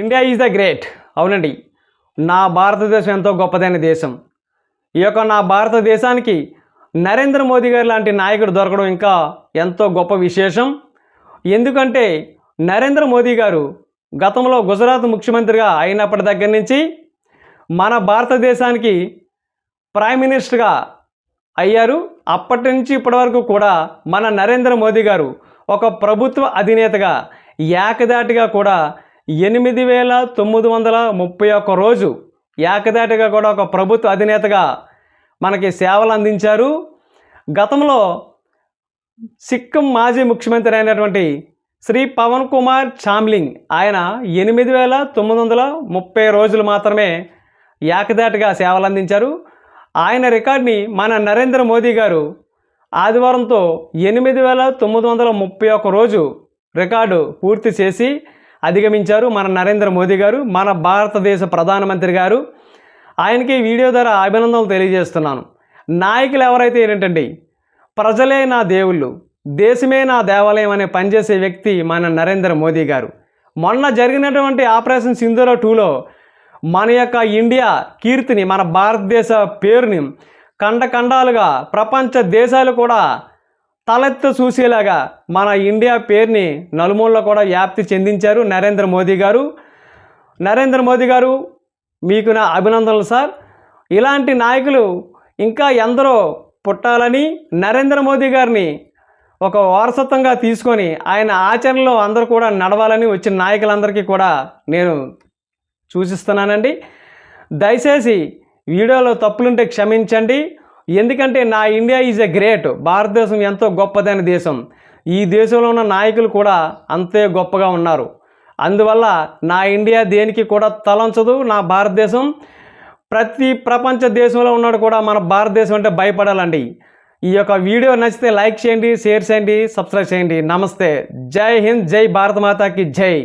India is the great. అవునండి, నా భారతదేశం ఎంతో గొప్పదైన దేశం. ఈ యొక్క నా భారతదేశానికి నరేంద్ర మోదీ గారు లాంటి నాయకుడు దొరకడం ఇంకా ఎంతో గొప్ప విశేషం. ఎందుకంటే నరేంద్ర మోదీ గారు గతంలో గుజరాత్ ముఖ్యమంత్రిగా అయినప్పటి దగ్గర నుంచి మన భారతదేశానికి ప్రైమ్ మినిస్టర్గా అయ్యారు. అప్పటి నుంచి ఇప్పటి వరకు కూడా మన నరేంద్ర మోదీ గారు ఒక ప్రభుత్వ అధినేతగా ఏకదాటిగా కూడా 8,931 రోజు ఏకదాటిగా కూడా ఒక ప్రభుత్వ అధినేతగా మనకి సేవలు అందించారు. గతంలో సిక్కిం మాజీ ముఖ్యమంత్రి అయినటువంటి శ్రీ పవన్ కుమార్ చామ్లింగ్ ఆయన 8,930 రోజులు మాత్రమే ఏకదాటిగా సేవలు అందించారు. ఆయన రికార్డ్ని మన నరేంద్ర మోదీ గారు ఆదివారంతో 8,931 రోజు రికార్డు పూర్తి చేసి అధిగమించారు మన నరేంద్ర మోదీ గారు, మన భారతదేశ ప్రధానమంత్రి గారు. ఆయనకి ఈ వీడియో ద్వారా అభినందనలు తెలియజేస్తున్నాను. నాయకులు ఎవరైతే ఏంటండి, ప్రజలే నా దేవుళ్ళు, దేశమే నా దేవాలయం అనే పనిచేసే వ్యక్తి మన నరేంద్ర మోదీ గారు. మొన్న జరిగినటువంటి ఆపరేషన్ సింధూర 2లో మన యొక్క ఇండియా కీర్తిని, మన భారతదేశ పేరుని ఖండాలుగా ప్రపంచ దేశాలు కూడా తలెత్తి చూసేలాగా మన ఇండియా పేరుని నలుమూలలో కూడా వ్యాప్తి చెందించారు నరేంద్ర మోదీ గారు. నరేంద్ర మోదీ గారు, మీకు నా అభినందనలు సార్. ఇలాంటి నాయకులు ఇంకా ఎందరో పుట్టాలని, నరేంద్ర మోదీ గారిని ఒక వారసత్వంగా తీసుకొని ఆయన ఆచరణలో అందరూ కూడా నడవాలని వచ్చిన నాయకులందరికీ కూడా నేను సూచిస్తున్నానండి. దయచేసి వీడియోలో తప్పులుంటే క్షమించండి. ఎందుకంటే నా ఇండియా ఈజ్ ఎ గ్రేట్, భారతదేశం ఎంతో గొప్పదైన దేశం. ఈ దేశంలో ఉన్న నాయకులు కూడా అంతే గొప్పగా ఉన్నారు. అందువల్ల నా ఇండియా దేనికి కూడా తలంచదు. నా భారతదేశం ప్రతి ప్రపంచ దేశంలో ఉన్నాడు కూడా మన భారతదేశం అంటే భయపడాలండి. ఈ యొక్క వీడియో నచ్చితే లైక్ చేయండి, షేర్ చేయండి, సబ్స్క్రైబ్ చేయండి. నమస్తే, జై హింద్, జై భారత మాతాకి జై.